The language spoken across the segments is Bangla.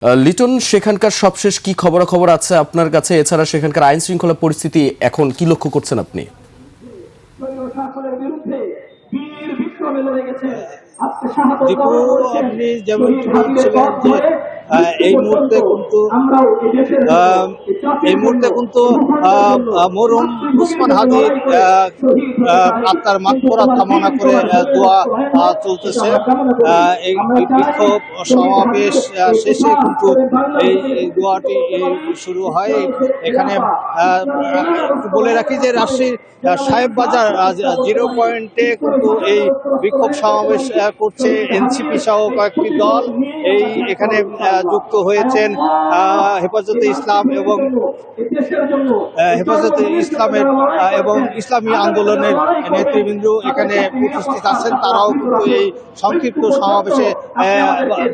লিটন, সেখানকার সবশেষ কি খবরাখবর আছে আপনার কাছে? এছাড়া সেখানকার আইন শৃঙ্খলা পরিস্থিতি এখন কি লক্ষ্য করছেন আপনি? দীপু, আপনি যেমন বলছিলেন যে এই মুহূর্তে কিন্তু মরহুম উসমান হাদির আত্মার মাগফিরাত কামনা করে দোয়া চলতেছে। এই বিক্ষোভ সমাবেশ শেষে কিন্তু এই দোয়াটি শুরু হয়। এখানে বলে রাখি যে রাজশাহীর সাহেব বাজার 0 পয়েন্টে কিন্তু এই বিক্ষোভ সমাবেশ করছে এনসিপি সহ কয়েকটি দল। এখানে যুক্ত হয়েছেন হেফাজতে ইসলাম এবং ইসলামী আন্দোলনের নেতৃবৃন্দ এখানে উপস্থিত আছেন। তারাও কিন্তু এই সংক্ষিপ্ত সমাবেশে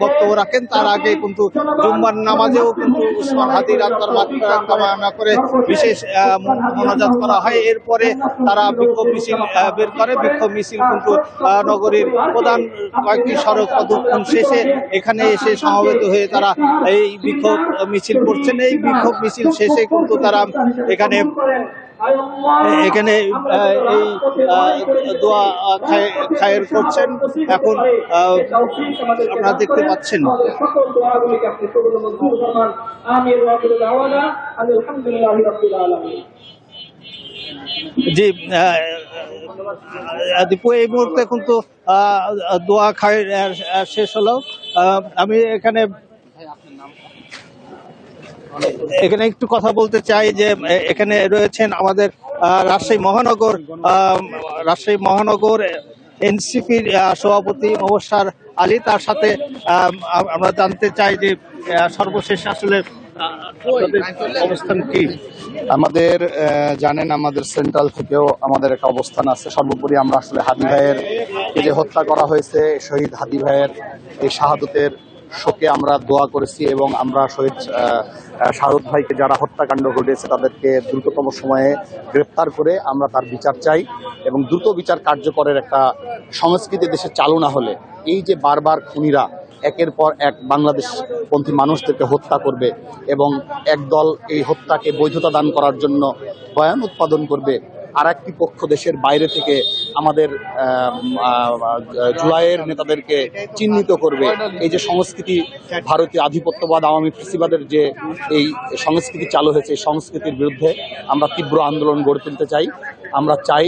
বক্তব্য রাখেন। তার আগে কিন্তু জুম্মার নামাজেও কিন্তু উসমান হাদির আত্মার মাগফিরাত কামনা করে বিশেষ মোনাজাত করা হয়। এরপরে তারা বিক্ষোভ মিছিল বের করে। বিক্ষোভ মিছিল কিন্তু নগরীর প্রধান কয়েকটি সড়ক প্রদক্ষিণ শেষে এখানে এসে সমবেত হয়ে তারা এই বিক্ষোভ মিছিল করছেন। এই বিক্ষোভ মিছিল শেষে কিন্তু তারা এখানে এই দোয়া খায়ের করছেন। এখন আপনারা দেখতে পাচ্ছেন। জি দীপু, এই মুহূর্তে কিন্তু দোয়া খায় শেষ হলো। আমি এখানে একটু কথা বলতে চাই যে এখানে রয়েছেন আমাদের রাজশাহী মহানগর এনসিপির সভাপতি মোবাশ্বের আলী। তার সাথে আমরা জানতে চাই যে সর্বশেষ আসলে অবস্থান কি? আমাদের জানেন, আমাদের সেন্ট্রাল থেকেও আমাদের একটা অবস্থান আছে। সর্বোপরি আমরা আসলে হাদি ভাইয়ের যে হত্যা করা হয়েছে, শহীদ হাদি ভাইয়ের এই শাহাদতের শোকে আমরা দোয়া করেছি এবং আমরা শহীদ শাহাদত ভাইকে যারা হত্যাকাণ্ড ঘটিয়েছে তাদেরকে দ্রুততম সময়ে গ্রেপ্তার করে আমরা তার বিচার চাই এবং দ্রুত বিচার কার্যকরের একটা সংস্কৃতি দেশে চালু না হলে এই যে বারবার খুনিরা একের পর এক বাংলাদেশপন্থী মানুষদেরকে হত্যা করবে এবং একদল এই হত্যাকে বৈধতা দান করার জন্য বয়ান উৎপাদন করবে, আর একটি পক্ষ দেশের বাইরে থেকে আমাদের জুলাইয়ের নেতাদেরকে চিহ্নিত করবে। এই যে সংস্কৃতি, ভারতীয় আধিপত্যবাদ, আওয়ামী ফ্যাসিবাদের যে এই সংস্কৃতি চালু হয়েছে, এই সংস্কৃতির বিরুদ্ধে আমরা তীব্র আন্দোলন গড়ে তুলতে চাই। আমরা চাই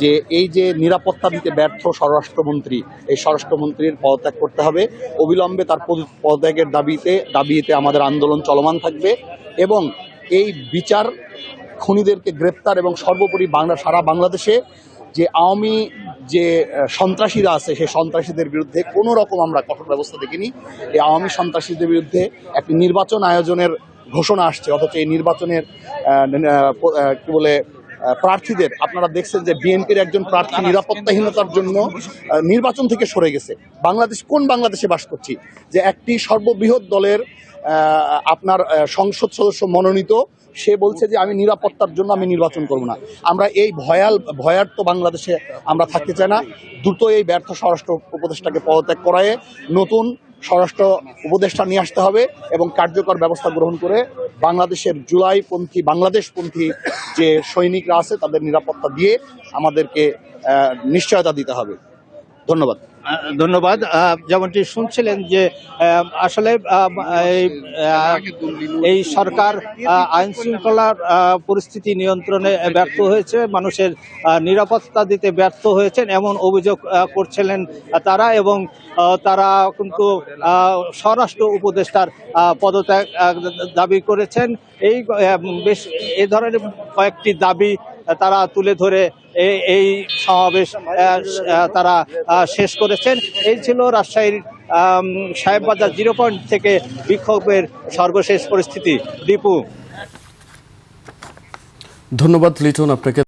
যে এই যে নিরাপত্তা দিতে ব্যর্থ স্বরাষ্ট্রমন্ত্রী, এই স্বরাষ্ট্রমন্ত্রীর পদত্যাগ করতে হবে। অবিলম্বে তার পদত্যাগের দাবিতে আমাদের আন্দোলন চলমান থাকবে এবং এই বিচার, খুনিদেরকে গ্রেপ্তার এবং সর্বোপরি সারা বাংলাদেশে যে আওয়ামী যে সন্ত্রাসীরা আছে সেই সন্ত্রাসীদের বিরুদ্ধে কোনো রকম আমরা কঠোর ব্যবস্থা দেখিনি। এই আওয়ামী সন্ত্রাসীদের বিরুদ্ধে একটি নির্বাচন আয়োজনের ঘোষণা আসছে, অথচ এই নির্বাচনের প্রার্থীদের আপনারা দেখছেন যে বিএনপির একজন প্রার্থী নিরাপত্তাহীনতার জন্য নির্বাচন থেকে সরে গেছে। কোন বাংলাদেশে বাস করছি যে একটি সর্ববৃহৎ দলের আপনার সংসদ সদস্য মনোনীত, সে বলছে যে আমি নিরাপত্তার জন্য আমি নির্বাচন করব না। আমরা এই ভয়ার্ত বাংলাদেশে আমরা থাকতে চাই না। দ্রুত এই ব্যর্থ স্বরাষ্ট্র উপদেষ্টাকে পদত্যাগ করায় নতুন স্বরাষ্ট্র উপদেষ্টা নিয়ে আসতে হবে এবং কার্যকর ব্যবস্থা গ্রহণ করে বাংলাদেশের বাংলাদেশপন্থী যে সৈনিকরা আছে তাদের নিরাপত্তা দিয়ে আমাদেরকে নিশ্চয়তা দিতে হবে। ধন্যবাদ। যেমনটি শুনছিলেন যে আসলে এই সরকার আইন শৃঙ্খলার পরিস্থিতি নিয়ন্ত্রণে ব্যর্থ হয়েছে, মানুষের নিরাপত্তা দিতে ব্যর্থ হয়েছেন এমন অভিযোগ করছিলেন তারা এবং তারা কিন্তু স্বরাষ্ট্র উপদেষ্টার পদত্যাগ দাবি করেছেন। এই ধরনের কয়েকটি দাবি তারা তুলে ধরে এই সমাবেশ তারা শেষ করেছেন। এই ছিল রাজশাহীর সাহেববাজার 0 পয়েন্ট থেকে বিক্ষোভের সর্বশেষ পরিস্থিতি। দীপু, ধন্যবাদ লিটন আপনাকে।